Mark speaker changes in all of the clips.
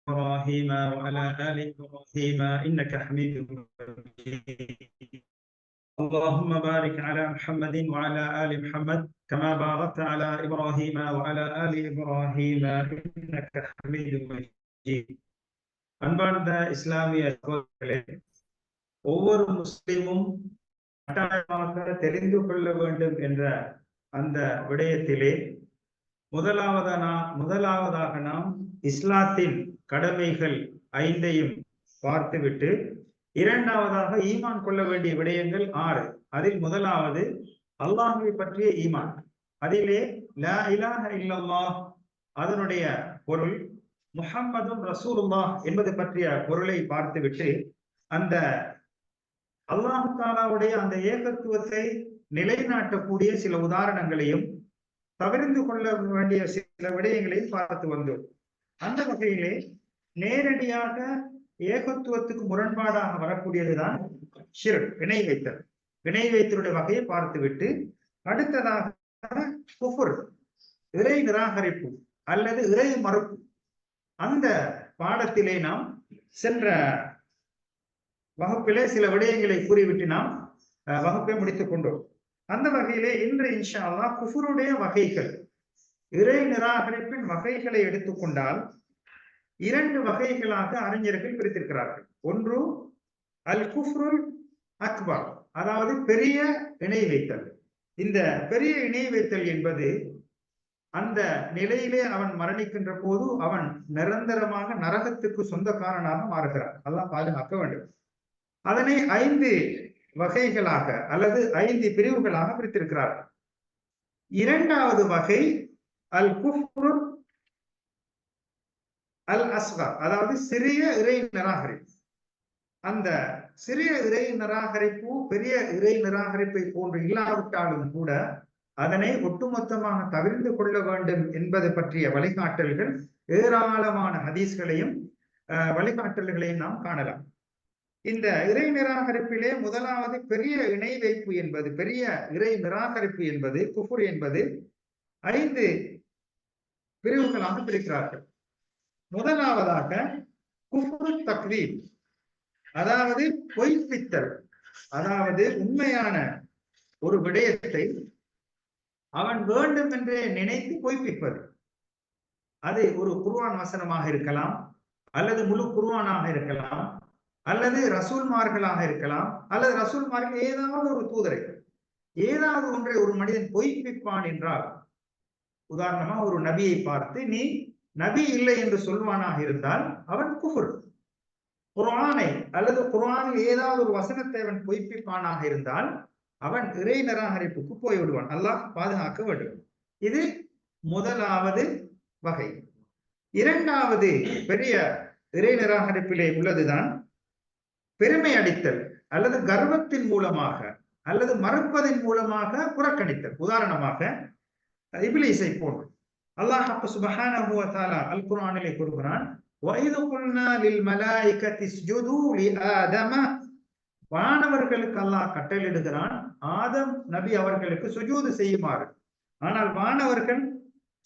Speaker 1: إبراهيم وعلى آل إبراهيم إنك حميد مجيد. اللهم بارك على محمد وعلى آل محمد كما باركت على إبراهيم وعلى آل إبراهيم إنك حميد مجيد. அன்பார்ந்த இஸ்லாமிய சகோதரர்களே, ஒவ்வொரு முஸ்லிமும் கட்டாயமாக தெரிந்து கொள்ள வேண்டும் என்ற அந்த விடயத்திலே முதலாவதாக நாம் இஸ்லாத்தின் கடமைகள் 5ஐயும் பார்த்துவிட்டு, இரண்டாவதாக ஈமான் கொள்ள வேண்டிய விடயங்கள் 6. அதில் முதலாவது அல்லாஹ்வை பற்றிய ஈமான். அதிலே லா இலாஹ இல்லல்லாஹ் அதனுடைய பொருள், முஹம்மதுன் ரசூலுல்லாஹ் என்பது பற்றிய பொருளை பார்த்துவிட்டு, அந்த அல்லாஹ் தஆலாவுடைய அந்த ஏகத்துவத்தை நிலைநாட்டக்கூடிய சில உதாரணங்களையும் தவிர்த்து கொள்ள வேண்டிய சில விடயங்களையும் பார்த்து வந்தோம். அந்த வகையிலே நேரடியாக ஏகத்துவத்துக்கு முரண்பாடாக வரக்கூடியதுதான் ஷிர்க், இணை வைத்தல். இணை வைத்தலுடைய வகையை பார்த்துவிட்டு, அடுத்ததாக குஃப்ர், இறை நிராகரிப்பு அல்லது இறை மறுப்பு. அந்த பாடத்திலே நாம் சென்ற வகுப்பிலே சில விடயங்களை கூறிவிட்டு நாம் வகுப்பை முடித்துக் கொண்டோம். அந்த வகையிலே இன்று இன்ஷா அல்லாஹ் குஃப்ருடைய வகைகள், இறை நிராகரிப்பின் வகைகளை எடுத்துக்கொண்டால் 2 வகைகளாக அறிஞர்கள் பிரித்திருக்கிறார்கள். ஒன்று அல் குஃப்ருல் அக்பர், அதாவது பெரிய இணை வைத்தல். இந்த பெரிய இணை வைத்தல் என்பது அந்த நிலையிலே அவன் மரணிக்கின்ற போது அவன் நிரந்தரமாக நரகத்துக்கு சொந்தக்காரனாக மாறுகிறான். அல்லாஹ் பாதுகாக்க வேண்டும். அதனை 5 வகைகளாக அல்லது 5 பிரிவுகளாக பிரித்திருக்கிறார்கள். இரண்டாவது வகை அல் குஃப்ரு அல் அஸ்கர், அதாவது சிறிய இறை நிராகரிப்பு. அந்த சிறிய இறை நிராகரிப்பு பெரிய இறை நிராகரிப்பை போன்று இல்லாவிட்டாலும் கூட அதனை ஒட்டுமொத்தமாக தவிர்த்து கொள்ள வேண்டும் என்பது பற்றிய வழிகாட்டல்கள், ஏராளமான ஹதீஸ்களையும் வழிகாட்டல்களையும் நாம் காணலாம். இந்த இறை நிராகரிப்பிலே முதலாவது பெரிய இணை வைப்பு என்பது, பெரிய இறை நிராகரிப்பு என்பது, குஃப்ர் என்பது 5 பிரிவுகளாக பிரிக்கிறார்கள். முதலாவதாக குஃப்ரு தக்தீப், அதாவது பொய்ப்பித்தல். அதாவது உண்மையான ஒரு விடயத்தை அவன் வேண்டும் என்றே நினைத்து பொய்ப்பிப்பது. அது ஒரு குர்ஆன் வசனமாக இருக்கலாம், அல்லது முழு குர்ஆனாக இருக்கலாம், அல்லது ரசூல்மார்களாக இருக்கலாம், அல்லது ரசூல்மார்கள் ஏதாவது ஒரு தூதரை, ஏதாவது ஒன்றை ஒரு மனிதன் பொய்ப்பிப்பான் என்றால், உதாரணமா ஒரு நபியை பார்த்து நீ நபி இல்லை என்று சொல்வானாக இருந்தால் அவன் குஃப்ர். குர்ஆனை அல்லது குர்ஆனில் ஏதாவது ஒரு வசனத்தை அவன் பொய்ப்பிப்பானாக இருந்தால் அவன் இறை நிராகரிப்புக்கு போய்விடுவான். அல்லாஹ் பாதுகாக்க வேண்டும். இது முதலாவது வகை. இரண்டாவது பெரிய இறை நிராகரிப்பிலே உள்ளதுதான் பெருமை அடித்தல் அல்லது கர்வத்தின் மூலமாக அல்லது மறுப்பதன் மூலமாக புறக்கணித்தல். உதாரணமாக இப்லீஸை போன்று அல்லாஹ் சுப்ஹானஹு வ தஆலா அல் குர்ஆனிலே கூறுகிறான், وَإِذْ قُلْنَا لِلْمَلَائِكَةِ اسْجُدُوا لِآدَمَ, வானவர்களுக்கு அல்லாஹ் கட்டளையிடுகிறான் ஆதம் நபி அவர்களுக்கு சுஜூது செய்யுமாறு. ஆனால் வானவர்கள்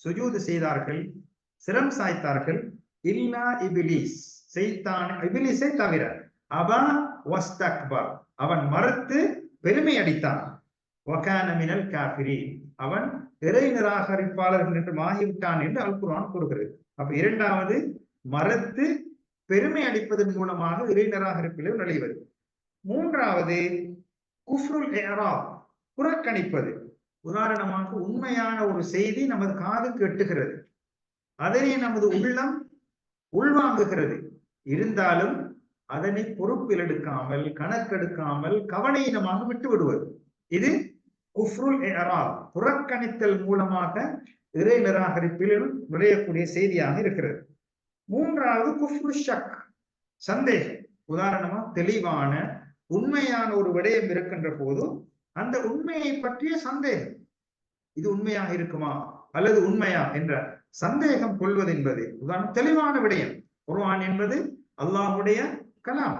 Speaker 1: சுஜூது செய்தார்கள், சிரம் சாய்த்தார்கள். இல்லா இப்லீஸ், இப்லீஸை தவிர. அபா வஸ்தக்பர், அவன் மறுத்து பெருமை அடித்தான். வகான மினல் காஃபிரீன், அவன் இறை நிராகரிப்பாளர்கள் என்று ஆகிவிட்டான் என்று அல் குர்ஆன் கூறுகிறது. அப்ப இரண்டாவது மறுத்து பெருமை அடிப்பதன் மூலமாக இறை நிராகரிப்பிலே நுழைவது. மூன்றாவது குஃப்ருல் இஅராப், புறக்கணிப்பது. உதாரணமாக உண்மையான ஒரு செய்தி நமது காதுக்கு எட்டுகிறது, அதனை நமது உள்ளம் உள்வாங்குகிறது, இருந்தாலும் அதனை பொறுப்பில் எடுக்காமல் கணக்கெடுக்காமல் கவனீனமாக விட்டு விடுவது. இது குஃப்ருல் இஅராப், புறக்கணித்தல் மூலமாக இறை நிராகரிப்பில் நுழையக்கூடிய செய்தியாக இருக்கிறது. மூன்றாவது குஃப்ரு ஷக், சந்தேகம். உதாரணமா தெளிவான உண்மையான ஒரு விடயம் இருக்கின்ற போது அந்த உண்மையை பற்றிய சந்தேகம், இது உண்மையாக இருக்குமா அல்லது உண்மையா என்ற சந்தேகம் கொள்வது என்பது உதாரணம் தெளிவான விடயம். குர்ஆன் என்பது அல்லாஹ்வுடைய கலாம்,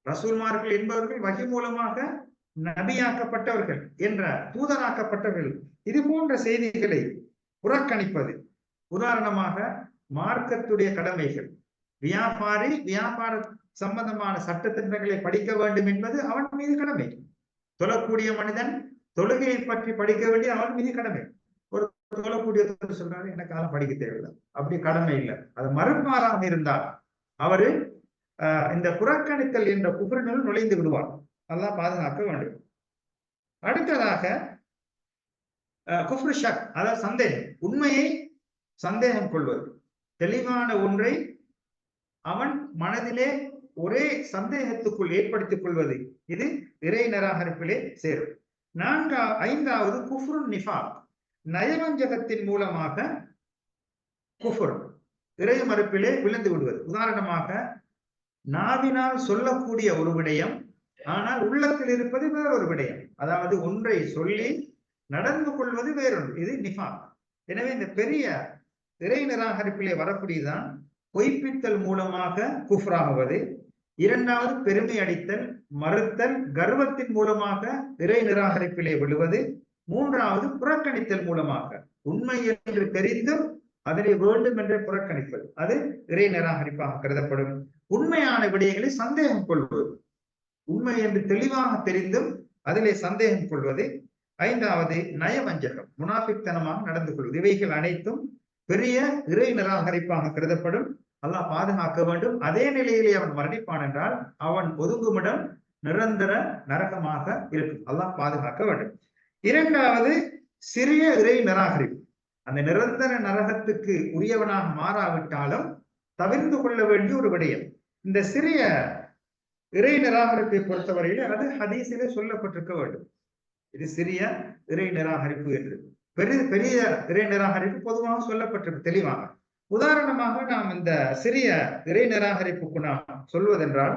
Speaker 1: ரசூல்மார்கள் என்பவர்கள் வஹி மூலமாக நபியாக்கப்பட்டவர்கள் என்ற தூதராக்கப்பட்டவர்கள். இது போன்ற செய்திகளை புறக்கணிப்பது. உதாரணமாக மார்க்கத்துடைய கடமைகள், வியாபாரி வியாபார சம்பந்தமான சட்ட திட்டங்களை படிக்க வேண்டும் என்பது அவன் மீது கடமை. தொழக்கூடிய மனிதன் தொழுகையை பற்றி படிக்க வேண்டிய அவன் மீது கடமை. ஒரு தொழக்கூடிய சொல்றாரு, எனக்கு அதெல்லாம் படிக்க தேவையில்லை, அப்படி கடமை இல்லை. அது மறுமாறாக இருந்தால் அவரு இந்த புறக்கணித்தல் என்ற குஃப்ரினுள் நுழைந்து விடுவார். அல்லாஹ் பாதுகாக்க வேண்டும். அடுத்ததாக குஃப்ரு ஷக், அதாவது சந்தேகம், உண்மையை சந்தேகம் கொள்வது. தெளிவான ஒன்றை அவன் மனதிலே ஒரே சந்தேகத்துக்குள் ஏற்படுத்திக் கொள்வது, இது இறை நிராகரிப்பிலே சேரும். ஐந்தாவது குஃப்ரு நிஃபாக், நயவஞ்சகத்தின் மூலமாக குஃப்ர் இறை மறுப்பிலே விழுந்து விடுவது. உதாரணமாக, நாவினால் சொல்லக்கூடிய ஒரு விடயம் ஆனால் உள்ளத்தில் இருப்பது வேறொரு விடயம். அதாவது ஒன்றை சொல்லி நடந்து கொள்வது வேறொன்று, இது நிஃபாக். எனவே இந்த பெரிய இறை நிராகரிப்பிலே வரக்கூடியதான் பொய்ப்பித்தல் மூலமாக குஃப்ராகுவது. இரண்டாவது பெருமை அடித்தல், மறுத்தல், கர்வத்தின் மூலமாக இறை நிராகரிப்பிலே விழுவது. மூன்றாவது புறக்கணித்தல் மூலமாக, உண்மை என்று தெரிந்தும் அதனை வேண்டும் என்று புறக்கணிப்பது, அது இறை நிராகரிப்பாக கருதப்படும். உண்மையான விடயங்களை சந்தேகம் கொள்வது, உண்மை என்று தெளிவாக தெரிந்தும் அதிலே சந்தேகம் கொள்வது. ஐந்தாவது நயவஞ்சகம், முனாஃபிக்தனமாக நடந்து கொள்வது. இவைகள் அனைத்தும் பெரிய இறை நிராகரிப்பாக கருதப்படும். அல்லாஹ் பாதுகாக்க வேண்டும். அதே நிலையிலே அவன் மரணிப்பான் என்றால் அவன் ஒதுங்குமிடம் நிரந்தர நரகமாக இருக்கும். அல்லாஹ் பாதுகாக்க வேண்டும். இரண்டாவது சிறிய இறை நிராகரிப்பு, அந்த நிரந்தர நரகத்துக்கு உரியவனாக மாறாவிட்டாலும் தவிர்த்து கொள்ள வேண்டிய ஒரு விடயம். இந்த சிறிய இறை நிராகரிப்பை பொறுத்தவரையில் அது ஹதீஸிலே சொல்லப்பட்டிருக்க வேண்டும். இது சிறிய இறை நிராகரிப்பு என்று. பெரிய இறை நிராகரிப்பு பொதுவாக சொல்லப்பட்டிருக்கு தெளிவாக. உதாரணமாக நாம் இந்த சிறிய இறை நிராகரிப்புக்கு நாம் சொல்வதென்றால்,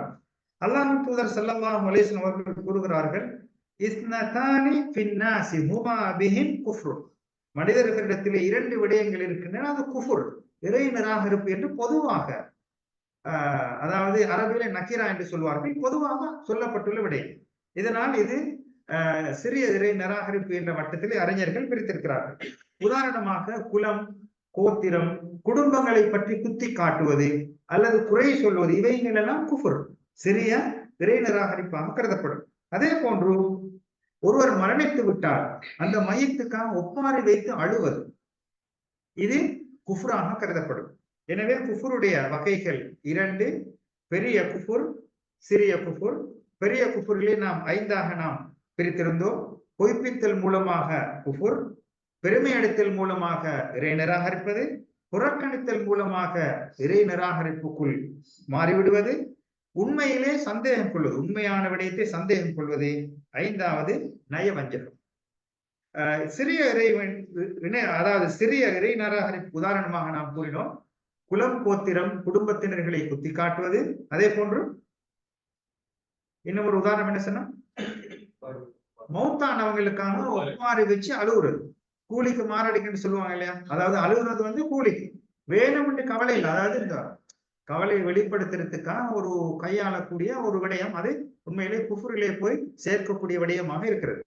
Speaker 1: அல்லாஹ் தூதர் ஸல்லல்லாஹு அலைஹி வஸல்லம் அவர்கள் கூறுகிறார்கள், இஸ்னதானி ஃபின்னாஸி ஹுமா பிஹிம் குஃப்ர். மனிதர்களிடத்திலே இரண்டு விடயங்கள் இருக்கின்றன, அது குஃப்ர், இறை நிராகரிப்பு என்று பொதுவாக, அதாவது அரபியிலே நக்கீரா என்று சொல்வார்கள், பொதுவாக சொல்லப்பட்டுள்ள விடயம். இதனால் இது சிறிய இறை நிராகரிப்பு என்ற வட்டத்திலே அறிஞர்கள் பிரித்திருக்கிறார்கள். உதாரணமாக குலம், கோத்திரம், குடும்பங்களை பற்றி குத்தி காட்டுவது அல்லது குறை சொல்வது, இவைகள் எல்லாம் குஃப்ர், சிறிய இறை நிராகரிப்பாக கருதப்படும். அதே போன்று ஒருவர் மரணித்து விட்டால் அந்த மையத்துக்காக ஒப்பாரி வைத்து அழுவது, இது குஃப்ராக கருதப்படும். எனவே குஃபுருடைய வகைகள் இரண்டு, பெரிய குஃபுர், சிறிய குஃபுர். பெரிய குஃபுரிலே நாம் ஐந்தாக நாம் பிரித்திருந்தோம். பொய்ப்பித்தல் மூலமாக குஃபுர், பெருமை அடித்தல் மூலமாக இறை நிராகரிப்பது, புறக்கணித்தல் மூலமாக இறை நிராகரிப்புக்குள் மாறிவிடுவது, உண்மையிலே சந்தேகம் கொள்வது, உண்மையான விடயத்தை சந்தேகம் கொள்வது. ஐந்தாவது நயவஞ்சகம். சிறிய அதாவது சிறிய இறை நிராகரிப்பு உதாரணமாக நாம் கூறினோம், குலம், கோத்திரம், குடும்பத்தினர்களை குத்தி காட்டுவது. அதே போன்று இன்னும் ஒரு உதாரணம் என்ன சொன்னா, மௌத்தானவங்களுக்காக ஒப்பாரி வச்சு அழுகுறது, கூலிக்கு மாரடிக்குன்னு சொல்லுவாங்க இல்லையா, அதாவது அழுகுறது வந்து கூலிக்கு வேணும்னு கவலை இல்லை, அதாவது இந்த கவலையை வெளிப்படுத்துறதுக்காக ஒரு கையாளக்கூடிய ஒரு விடயம், அது உண்மையிலே குஃப்ரிலே போய் சேர்க்கக்கூடிய விடயமாக இருக்கிறது.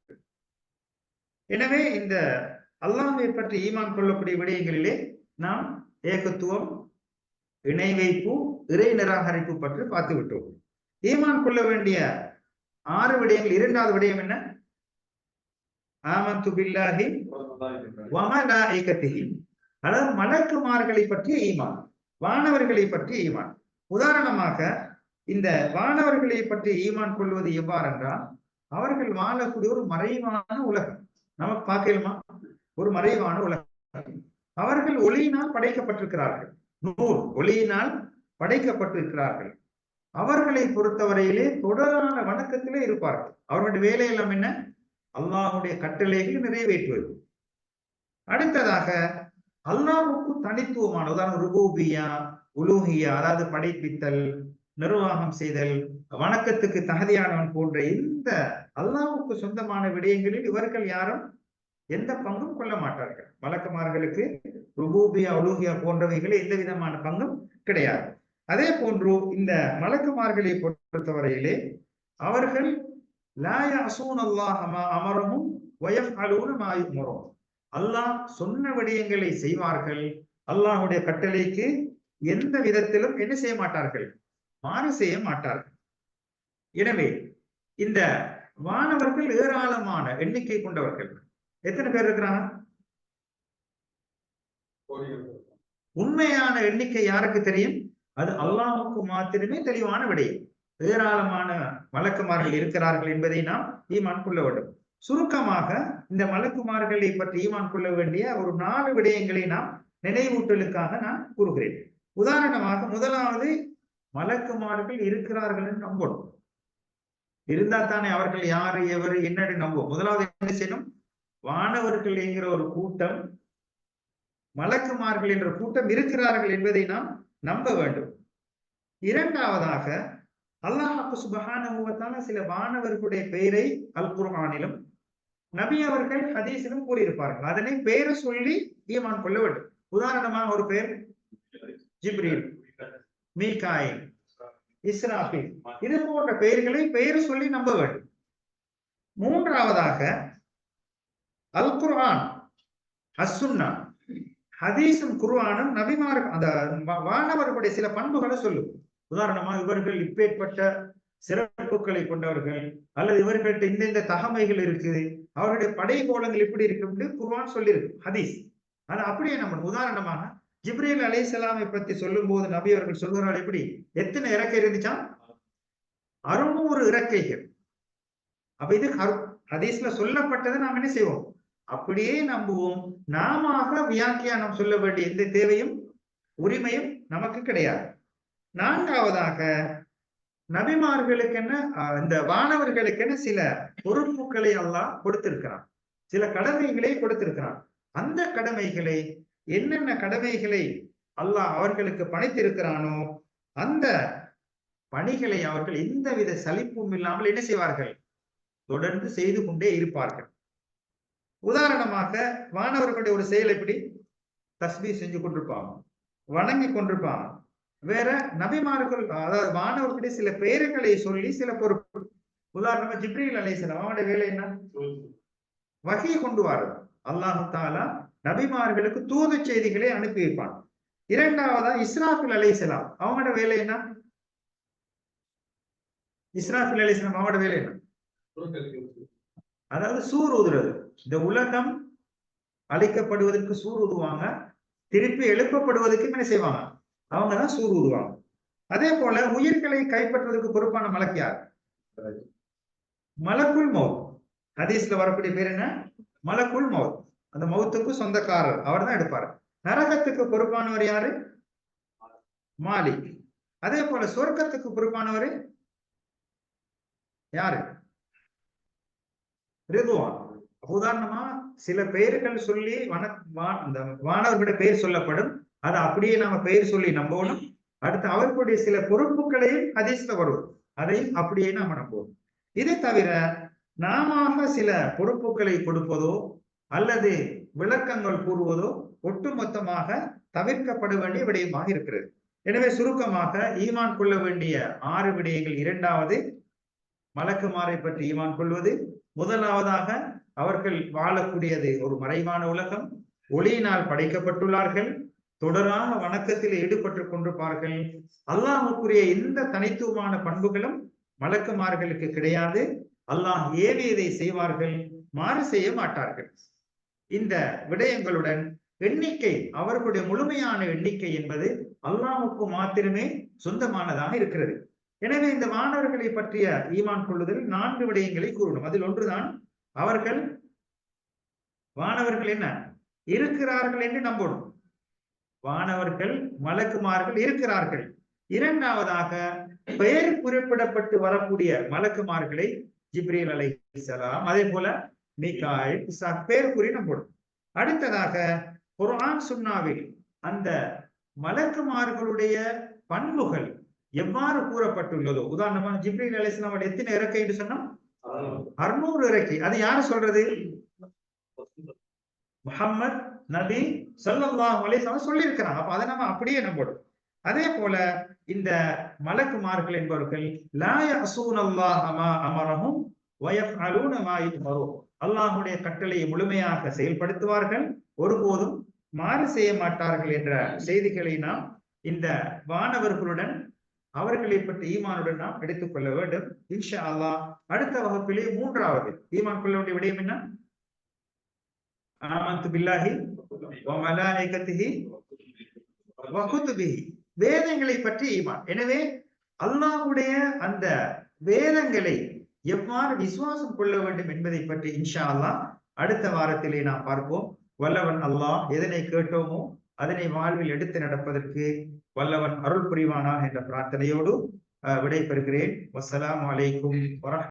Speaker 1: எனவே இந்த அல்லாஹ்வை பற்றி ஈமான் கொள்ளக்கூடிய விடயங்களிலே நாம் ஏகத்துவம், இணை வைப்பு, இறை நிராகரிப்பு பற்றி பார்த்து விட்டோம். ஈமான் கொள்ள வேண்டிய 6 விடயங்கள். இரண்டாவது விடயம் என்ன? ஆமன்து பில்லாஹி வ மலாயிகத்திஹி, அதாவது மலக்குமார்களை பற்றிய ஈமான், வானவர்களை பற்றிய ஈமான். உதாரணமாக இந்த வானவர்களை பற்றி ஈமான் கொள்வது எவ்வாறு என்றால், அவர்கள் வாழக்கூடிய ஒரு மறைவான உலகம், நமக்கு பார்க்கலுமா, ஒரு மறைவான உலகம். அவர்கள் ஒளியினால் படைக்கப்பட்டிருக்கிறார்கள், நூர், ஒளியினால் படைக்கப்பட்டிருக்கிறார்கள். அவர்களை பொறுத்தவரையிலே தொடரான வணக்கத்திலே இருப்பார்கள். அவர்களுடைய வேலையெல்லாம் என்ன? அல்லாஹ்வுடைய கட்டளைகளை நிறைவேற்றுவது. அடுத்ததாக அல்லாஹ்வுக்கு தனித்துவமான, உதாரணம் ருபூபியா, உலூஹியா, அதாவது படைப்பித்தல், நிர்வாகம் செய்தல், வணக்கத்துக்கு தகுதியானவன் போன்ற இந்த அல்லாஹ்வுக்கு சொந்தமான விடயங்களில் இவர்கள் யாரும் எந்த பங்கும் கொள்ள மாட்டார்கள். மலக்குமார்களுக்கு ருபூபியா, உலூஹியா போன்றவைகளில் எந்த விதமான பங்கும் கிடையாது. அதே போன்று இந்த மலக்குமார்களை பொறுத்தவரையிலே அவர்கள் லா யஸூன அல்லாஹ மா அமரஹும் வ யஃஅலூன மா யுமரூன், அல்லாஹ் சொன்ன விடயங்களை செய்வார்கள், அல்லாஹ்வுடைய கட்டளைக்கு எந்த விதத்திலும் என்ன செய்ய மாட்டார்கள், மாறு செய்ய மாட்டார்கள். எனவே இந்த வானவர்கள் ஏராளமான எண்ணிக்கை கொண்டவர்கள். எத்தனை பேர் இருக்கிறாங்க? உண்மையான எண்ணிக்கை யாருக்கு தெரியும்? அது அல்லாஹ்வுக்கு மாத்திரமே தெளிவான விடயம். ஏராளமான மலக்குமார்கள் இருக்கிறார்கள் என்பதை நாம் ஈமான் கொள்ள வேண்டும். சுருக்கமாக இந்த மலக்குமார்களை பற்றி ஈமான் கொள்ள வேண்டிய ஒரு 4 விடயங்களை நாம் நினைவூட்டலுக்காக நான் கூறுகிறேன். உதாரணமாக, முதலாவது, மலக்குமார்கள் இருக்கிறார்கள் என்று நம்பணும். இருந்தா தானே அவர்கள் யாரு எவரு என்னன்னு நம்புவோம். முதலாவது என்ன செய்யணும்? வானவர்கள் என்கிற ஒரு கூட்டம், மலக்குமார்கள் என்ற கூட்டம் இருக்கிறார்கள் என்பதை நாம் நம்ப வேண்டும். இரண்டாவதாக, அல்லாஹ் சுப்ஹானஹு வ தஆலா சில வானவர்களுடைய பெயரை அல் குர்ஆனிலும் நபி அவர்கள் ஹதீஸிலும் கூறியிருப்பார்கள். அதனை பெயரை சொல்லி ஈமான் கொள்ள வேண்டும். உதாரணமாக ஒரு பெயர் ஜிப்ரீல், மீகாயில், இஸ்ராஃபில், இது போன்ற பெயர்களை பெயர் சொல்லி நம்ப வேண்டும். மூன்றாவதாக, அல் குர்ஆன், அஸ்ஸுன்னா, ஹதீஸும் குர்ஆனும் நபிமார்கள் அந்த வானவர்களுடைய சில பண்புகளை சொல்லும். உதாரணமா, இவர்கள் இப்பேற்பட்ட சிறப்புகளை கொண்டவர்கள், அல்லது இவர்கள்ட்ட இந்த தகமைகள் இருக்குது, அவருடைய படை கோலங்கள் இப்படி இருக்கு, குர்ஆன் சொல்லியிருக்கு, ஹதீஸ். ஆனா அப்படியே நம்ம உதாரணமாக ஜிப்ரீல் அலைஹிஸ்ஸலாமை பத்தி சொல்லும் போது நபி அவர்கள் சொல்கிறார்கள், எப்படி எத்தனை இறக்கை இருந்துச்சா? 600 இறக்கைகள். அப்ப இது ஹதீஸ்ல சொல்லப்பட்டதை நாம் என்ன செய்வோம்? அப்படியே நம்புவோம். நாம வியாக்கியானம் சொல்ல வேண்டிய எந்த தேவையும் உரிமையும் நமக்கு கிடையாது. நான்காவதாக, நபிமார்களுக்கென்ன இந்த வானவர்களுக்கென சில பொறுப்புகளை அல்லாஹ் கொடுத்திருக்கிறான், சில கடமைகளை கொடுத்திருக்கிறான். அந்த கடமைகளை, என்னென்ன கடமைகளை அல்லாஹ் அவர்களுக்கு பணித்திருக்கிறானோ அந்த பணிகளை அவர்கள் எந்தவித சலிப்பும் இல்லாமல் என்ன செய்வார்கள்? தொடர்ந்து செய்து கொண்டே இருப்பார்கள். உதாரணமாக, வானவர்களுடைய ஒரு செயல் எப்படி? தஸ்பீஹ் செஞ்சு கொண்டிருப்பாங்க, வணங்கி கொண்டிருப்பாங்க. வேற நபிமார்கள், அதாவது வானவர்களுடைய சில பெயர்களை சொல்லி சில பொறுப்பு. உதாரணமா ஜிப்ரீல் அலைஹிஸ்ஸலாம், அவனுடைய வேலை என்ன? வஹீ கொண்டு வாரு. அல்லாஹ் தஆலா நபிமார்களுக்கு தூத செய்திகளை அனுப்பி வைப்பான். இரண்டாவதா இஸ்ராஃபில் அலைஹிஸ்ஸலாம், அவங்களோட வேலை என்ன? இஸ்ராஃபில் அலைஹிஸ்ஸலாம் அவங்களோட வேலை என்ன? அதாவது சூர் ஊதுறது. இந்த உலகம் அழிக்கப்படுவதற்கு சூர் ஊதுவாங்க, திருப்பி எழுப்பப்படுவதற்கு என்ன செய்வாங்க? அவங்கதான் சூர் ஊதுவாங்க. அதே போல உயிர்களை கைப்பற்றுவதற்கு பொறுப்பான மலக்கு யார்? மலக்குல் மௌத். ஹதீஸ்ல வரக்கூடிய பேர் என்ன? மலக்குல் மௌத். அந்த மௌத்துக்கு சொந்தக்காரர், அவர் தான் எடுப்பார். நரகத்துக்கு பொறுப்பானவர் யாரு? மாலிக். அதே போல சொர்க்கத்துக்கு பொறுப்பானவர் யாரு? ரிதுவான். உதாரணமா சில பெயர்கள் சொல்லி அந்த வானவர்களுடைய பெயர் சொல்லப்படும், அதை அப்படியே நாம பெயர் சொல்லி நம்பணும். அடுத்து அவர்களுடைய சில பொறுப்புகளையும் ஹதீஸ்ல வரும், அதையும் அப்படியே நாம நம்புவோம். இதை தவிர நாம சில பொறுப்புகளை கொடுப்பதோ அல்லது விளக்கங்கள் கூறுவதோ ஒட்டுமொத்தமாக தவிர்க்கப்பட வேண்டிய விடயமாக இருக்கிறது. எனவே சுருக்கமாக ஈமான் கொள்ள வேண்டிய 6 விடயங்கள். இரண்டாவது, மலக்குமாரை பற்றி ஈமான் கொள்வது. முதலாவதாக, அவர்கள் வாழக்கூடியது ஒரு மறைவான உலகம், ஒளியினால் படைக்கப்பட்டுள்ளார்கள், தொடரான வணக்கத்தில் ஈடுபட்டுக் கொண்டிருப்பார்கள். அல்லாஹ்வுக்குரிய எந்த தனித்துவமான பண்புகளும் மலக்குமார்களுக்கு கிடையாது. அல்லாஹ் ஏவியதை செய்வார்கள், மாறு செய்ய மாட்டார்கள். இந்த விடயங்களுடன் எண்ணிக்கை, அவர்களுடைய முழுமையான எண்ணிக்கை என்பது அல்லாஹ்வுக்கு மாத்திரமே சொந்தமானதாக இருக்கிறது. எனவே இந்த வானவர்களை பற்றிய ஈமான் கொள்ளுதல் 4 விடயங்களை கூறணும். அதில் ஒன்றுதான், அவர்கள் வானவர்கள் என்ன இருக்கிறார்கள் என்று நம்பணும். வானவர்கள் மலக்குமார்கள் இருக்கிறார்கள். இரண்டாவதாக, பெயர் குறிப்பிடப்பட்டு வரக்கூடிய மலக்குமார்களை ஜிப்ரீல் அலைஹிஸ்ஸலாம், அதே போல மீகாயில், இஸ்ராஃபில் பெயர் கூறி நம்பணும். அடுத்ததாக, குர்ஆன் சுன்னாவில் அந்த மலக்குமார்களுடைய பண்புகள் எவ்வாறு கூறப்பட்டுள்ளதோ, உதாரணமா ஜிப்ரீல் அலைஹிஸ்ஸலாம் எத்தனை இறக்கை என்று சொன்னோம்? 600 இறக்கை. அது யாரு சொல்றது? முஹம்மத் நபி ஸல்லல்லாஹு அலைஹி வஸல்லம் சொல்லி இருக்கிறாங்க. அப்ப அதை நம்ம அப்படியே நம்பணும். அதே போல இந்த மலக்குமார்கள் என்பவர்கள் லா யஸூனல்லாஹ மா அமரஹும் வ யஃஅலூன மா யுமரூன், அல்லாஹ்வுடைய கட்டளையை முழுமையாக செயல்படுத்துவார்கள், ஒருபோதும் மாறு செய்ய மாட்டார்கள் என்ற செய்திகளை நாம் இந்த வானவர்களுடன் அவர்களை பற்றி ஈமானுடன் நாம் எடுத்துக்கொள்ள வேண்டும். இன்ஷா அல்லாஹ் அடுத்த வகுப்பிலே 3வது ஈமான் கொள்ள வேண்டிய விடயம் என்ன? ஆமன்து பில்லாஹி வ மலாயிகத்திஹி வ குதுபிஹி, வேதங்களை பற்றி ஈமான். எனவே அல்லாஹ்வுடைய அந்த வேதங்களை எவ்வாறு விசுவாசம் கொள்ள வேண்டும் என்பதை பற்றி இன்ஷா அல்லாஹ் அடுத்த வாரத்திலே நாம் பார்ப்போம். வல்லவன் அல்லாஹ் எதனை கேட்டோமோ அதனை வாழ்வில் எடுத்து நடப்பதற்கு வல்லவன் அருள் புரிவானா என்ற பிரார்த்தனையோடு விடை பெறுகிறேன். வஸ்ஸலாமு அலைக்கும் வரஹ்மத்துல்லாஹி